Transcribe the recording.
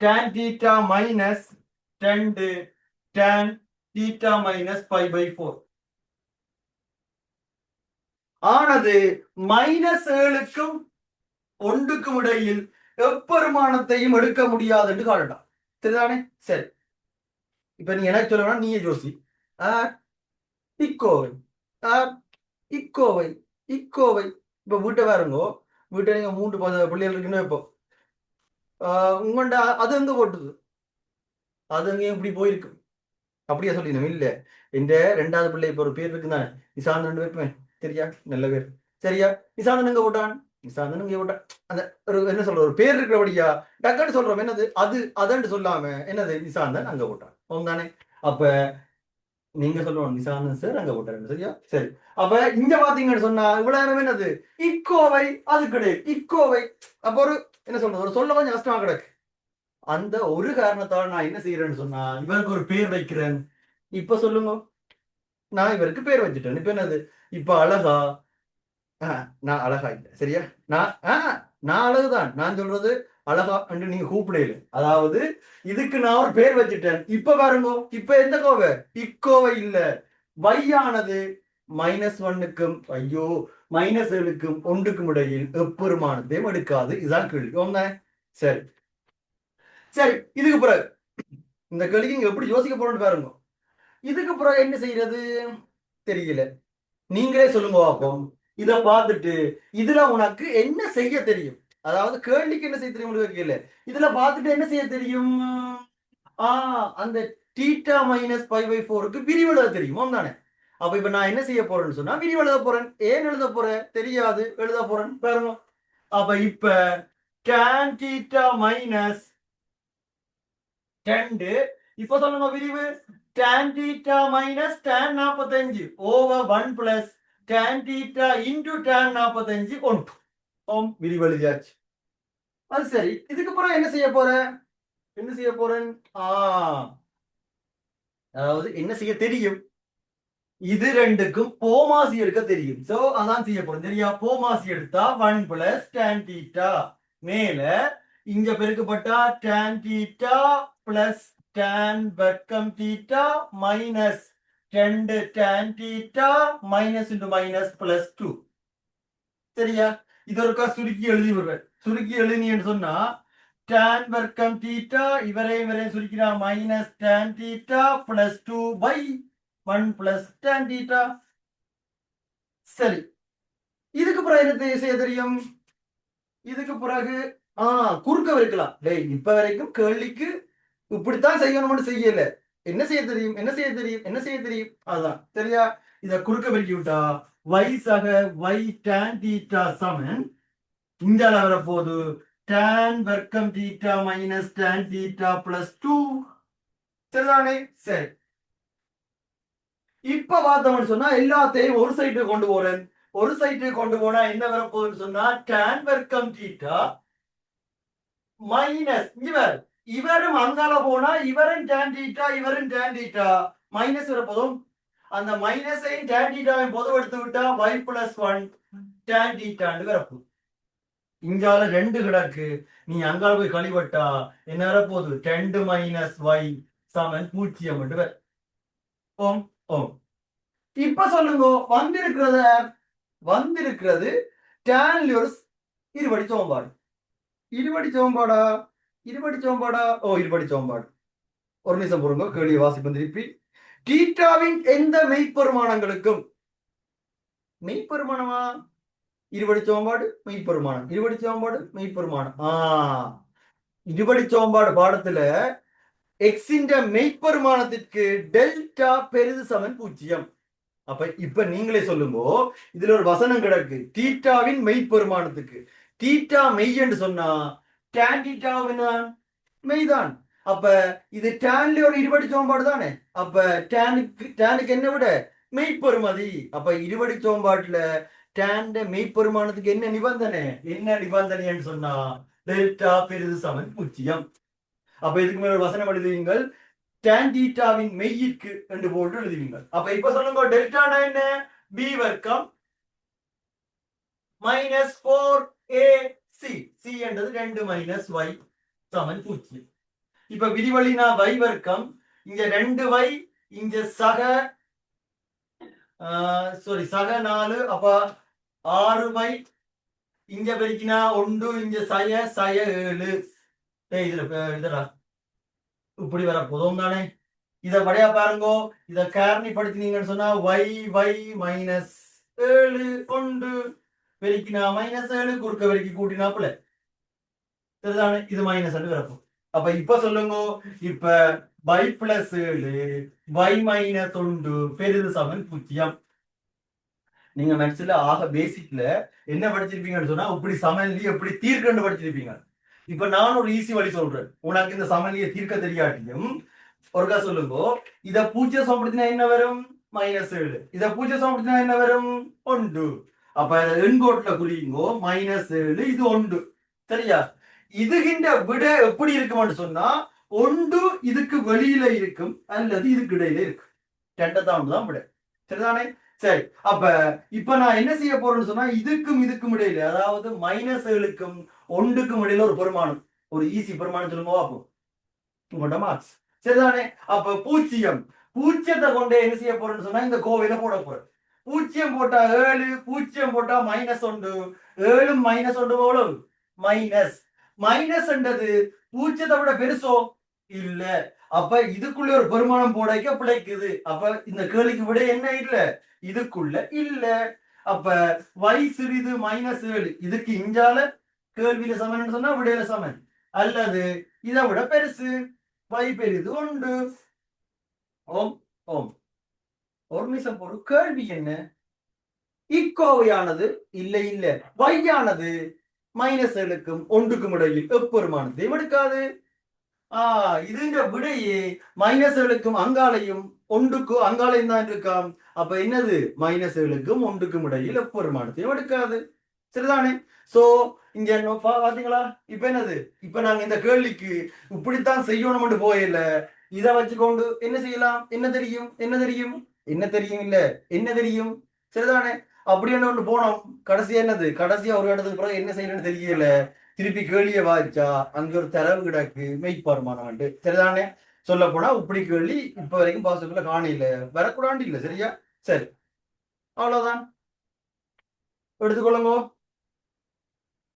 tan theta minus 2 tan theta minus pi by 4 ஆனது -7க்கும் 1க்கும் இடையில் எப்பெருமானத்தையும் எடுக்க முடியாது என்று காட்டலாம். சரிதானே? சரி, இப்ப நீ எனக்கு சொல்லணும், நீயே யோசி. இக்கோவை இக்கோவை இக்கோவை இப்ப வீட்டை பாருங்கோ, வீட்டை நீங்க 3 பிள்ளைகள் இருக்குன்னு வைப்போம். உங்கள்ட அது எங்க போட்டுது? அது அங்கே இப்படி போயிருக்கு. அப்படியே சொல்லிடணும். இல்ல, இந்த 2வது பிள்ளை இப்ப ஒரு பேர் இருக்குதானே, நிசாந்தன் வைப்பேன். சரியா? நல்ல பேர். சரியா? நிசாந்தன் எங்க போட்டான்? நிசாந்தன் இங்க போட்டான். அந்த ஒரு என்ன சொல்ற, ஒரு பேர் இருக்கிறபடியா டக்குன்னு சொல்றோம். என்னது அது? அதன்னு சொல்லாம என்னது, நிசாந்தன் அங்க போட்டான் தானே. அப்ப நீங்க சொல்லணும் நிசாந்தன் சார் அங்க போட்டாரு. சரியா? சரி, அப்ப இங்க பாத்தீங்கன்னு சொன்னா இவ்வளவு நேரம் என்னது, இக்கோவை. அது கிடையாது இக்கோவை. அப்ப ஒரு என்ன சொல்றது, ஒரு சொல்ல கொஞ்சம் கஷ்டமா கிடக்கு. அந்த ஒரு காரணத்தால் நான் என்ன செய்யறேன்னு சொன்னா, இவருக்கு ஒரு பேர் வைக்கிறேன். இப்ப சொல்லுங்க, நான் இவருக்கு பேர் வச்சுட்டேன். இப்ப என்னது, இப்ப அழகா? நான் அழகா இல்லை. சரியா? நான் அழகுதான். நான் சொல்றது அழகா என்று நீங்க கூப்பிடல. அதாவது இதுக்கு நான் ஒரு பேர் வச்சுட்டேன். இப்ப பாருங்க, இப்ப எந்த கோவை? இக்கோவை இல்ல. வையானது -1க்கும் -7க்கும் 1க்கும் இடையில் எப்பெருமானத்தையும் எடுக்காது. இதுதான் கேள்வி. சரி சரி, இதுக்கு பிறகு இந்த கேள்விக்கு நீங்க எப்படி யோசிக்க போறோம்னு பாருங்க. இதுக்கு பிறகு என்ன செய்யறது தெரியல. நீங்களே சொல்லுங்க பாப்போம். இத பார்த்துட்டு இதுல உனக்கு என்ன செய்ய தெரியும்? அதாவது கேள்விக்கு என்ன செய்ய தெரியும் கேட்கல. இதுல பார்த்துட்டு என்ன செய்ய தெரியும்? அந்த தீட்டா மைனஸ் π/4க்கு விரிவெழுத தெரியும் தானே. அப்ப இப்ப நான் என்ன செய்ய போறேன்னு சொன்னா விரிவெழுத போறேன். ஏன் எழுத போறேன் தெரியாது, எழுத போறேன் பாருங்க. அப்ப இப்ப tan தீட்டா மைனஸ் 2 இப்ப சொல்லுங்க விரிவு. tan theta minus tan 45 over 1 plus tan theta into tan 45 ஒன்று. விரிவு எழுதியாச்சு. அது சரி, இதுக்கு அப்புறம் என்ன செய்ய போறேன்? என்ன செய்ய போறேன்? அதாவது என்ன செய்ய தெரியும்? இது ரெண்டுக்கும் போமாசி எடுக்க தெரியும். சோ அதான் செய்ய போறேன். சரியா? போமாசி எடுத்தா 1 plus tan theta மேல இங்க பெருக்கப்பட்டா tan theta plus tan வர்க்கம் theta minus 2 tan theta minus into minus plus 2. சரியா? இது ஒருக்கா சுருக்கி எழுதி விடுறேன். சுருக்கி எழுதினீன்னு சொன்னா tan வர்க்கம் theta இவரையும் சுருக்கினா minus tan theta plus 2 by 1 plus tan theta. சரி, இதுக்கு பிறகு என்ன செய்ய தெரியும்? இதுக்கு பிறகு குறுக்க வைக்கலாம். இப்ப வரைக்கும் கேள்விக்கு இப்படித்தான் செய்யணும்னு செய்யல. என்ன செய்ய தெரியும்? என்ன செய்ய தெரியும்? என்ன செய்ய தெரியும்? அதுதான். சரியா? இத குறுக்க பெருக்கி விட்டா y சக y tan theta சமன் இந்த வர போது tan வர்க்கம் theta minus tan theta plus 2. சரிதானே? சரி, இப்ப பார்த்தோம்னு சொன்னா எல்லாத்தையும் ஒரு சைடு கொண்டு போறேன். ஒரு சைடு கொண்டு போனா என்ன வர போகுதுன்னு சொன்னா tan வர்க்கம் theta மைனஸ் இவரும் அங்கால போனா இவரும் tan theta இவரும் tan theta மைனஸ் வரப்போதும். அந்த மைனஸையும் tan thetaவையும் பொதுவ எடுத்து விட்டா y plus 1 tan theta வரப்போகுது. இங்கால 2 கிடக்கு, நீ அங்கால போய் கழிவட்டா என்ன வரப்போகுது? 2 மைனஸ் y சமன் 0. ஓம் ஓம். இப்ப சொல்லுங்க, வந்திருக்கிறது tan ஒரு இருபடி சமன்பாடு. இருபடி சமன்பாடா? இருபடி சமன்பாடு. ஒரு நிமிஷம் பொறுங்க, கேள்வி வாசிப்பேன் திருப்பி. தீட்டாவின் எந்த மெய்ப்பெருமானங்களுக்கும் மெய்ப்பெருமானமா? இருபடி சமன்பாடு மெய்ப்பெருமானம். இருபடி சமன்பாடு மெய்ப்பெருமானம். இருபடி சமன்பாடு பாடத்துல எக்ஸின் மெய்ப்பெருமானத்திற்கு டெல்டா பெரிது சமன் 0. அப்ப இப்ப நீங்களே சொல்லுங்க, இதுல ஒரு வசனம் கிடக்கு. தீட்டாவின் மெய்ப்பெருமானத்துக்கு தீட்டா மெய் என்று சொன்னா tan தீட்டாவின் மெய்தான். அப்ப இது டேன்ல ஒரு இருபடி சமன்பாடு தானே. அப்ப டேனுக்கு என்ன விட மெய்ப்பெருமதி. அப்ப இருபடி சமன்பாட்டுல டேன் மெய்ப்பெருமானத்துக்கு என்ன நிபந்தனைன்னு சொன்னா டெல்டா பெரிது சமன் 0. அப்ப இதுக்கு மேல ஒரு வசனம் எழுதுவீங்கள், tan தீட்டாவின் மெய்யிற்கு என்று போட்டு எழுதுவீங்கள். அப்ப இப்ப சொல்லுங்க, டெல்டானா என்ன? b வர்க்கம் minus 4ac. c என்றது 2 minus y சமன் 0. இப்ப விரிவழினா y வர்க்கம், இங்க 2y, இங்க சக சாரி சக 4, அப்ப 6y, இங்க பெருக்கினா 1, இங்க சய 7. இதுடா இப்படி வர போதும் தானே. இத படியா பாருங்கோ. இத காரணிப்படுத்தினீங்கன்னு சொன்னா y மைனஸ் 7 1 பெருக்கினா -7 குறுக்க பெருக்கி கூட்டினாப்புல சரிதானே. இது மைனஸ் வரப்போம். அப்ப இப்ப சொல்லுங்க. இப்ப y பிளஸ் 7 y மைனஸ் 1 பெரிது சமன் 0. நீங்க மேக்ஸ்ல ஆக பேசிக்ல என்ன படிச்சிருப்பீங்கன்னு சொன்னா இப்படி சமன்லி எப்படி தீர்க்கன்னு படிச்சிருப்பீங்க. இப்ப நான் ஒரு ஈஸி வழி சொல்றேன். உனக்கு இந்த சமன்லியை தீர்க்க தெரியாட்டியும் ஒருக்கா சொல்லுங்க. இத 0 சமப்படுத்தினா என்ன வரும்? -7. இத 0 சமப்படுத்தினா என்ன வரும்? 1. அப்ப எண்கோட்ல குறியுங்கோ. -7 இது 1. சரியா? இதுகின்ற விட எப்படி இருக்கும்னு சொன்னா 1 இதுக்கு வெளியில இருக்கும் அல்லது இதுக்கு இடையில இருக்கும். ரெண்டத்தான் விட. சரிதானே. சரி, அப்ப இப்ப நான் என்ன செய்ய போறேன்னு சொன்னா இதுக்கும் இடையில, அதாவது -7க்கும் 1க்கும் இடையில ஒரு பெருமானம், ஒரு ஈஸி பெருமானம் சொல்லுங்க பார்ப்போம். உங்களோட மார்க்ஸ் சரிதானே. அப்ப 0 பூஜ்ஜியத்தை கொண்டு என்ன செய்ய போறேன்னு சொன்னா இந்த கோவையில போட போறேன். 0 போட்டா 7, 0 போட்டா -1, 7 -1 எவ்வளவு? மைனஸ். மைனஸ் என்றது 0த்தை விட பெருசோ? இல்ல. அப்ப இதுக்குள்ள ஒரு பெருமானம் போடைக்க பிழைக்குது. அப்ப இந்த கேள்விக்கு விட என்ன இல்ல? இதுக்குள்ள இல்ல. அப்ப y சிறிது -7 இதுக்கு இஞ்சால கேள்வியில சமன் சொன்னா விடையில சமன், அல்லது இதை விட பெருசு y பெரிது 1. ஓம் ஓம். ஒரு நிமிஷம் பொறு. கேள்வி என்ன? இக்கோவையானது இல்ல இல்ல y ஆனது -7க்கும் 1க்கும் இடையில் எப்பெருமானத்தை எடுக்காது. இதுன்ற விடையே -7க்கும் அங்காலையும் 1க்கும் அங்காலையும் தான் இருக்காம். அப்ப என்னது? -7க்கும் 1க்கும் இடையில் எப்பெருமானத்தையும் எடுக்காது. சரிதானே. சோ இங்க பாத்தீங்களா? இப்ப என்னது? இப்ப நாங்க இந்த கேள்விக்கு இப்படித்தான் செய்யணும் போயில இதை வச்சுக்கொண்டு என்ன செய்யலாம்? என்ன தெரியும்? என்ன தெரியும்? என்ன தெரியும்? இல்ல என்ன தெரியும்? சரிதானே. அப்படி என்ன ஒண்ணு போனோம். கடைசியா என்னது? கடைசியா ஒரு இடத்துக்கு பிறகு என்ன செய்யணும்னு தெரியல. திருப்பி கேள்விய வாய்ச்சா அங்க ஒரு தரவு கிடக்கு மெய்ப்பாருமானம். சரிதானே. சொல்ல போனா இப்படி கேள்வி இப்ப வரைக்கும் பாசிபிள காணையில வரக்கூடாது இல்ல. சரியா. சரி, அவ்வளவுதான். எடுத்துக்கொள்ளுங்க.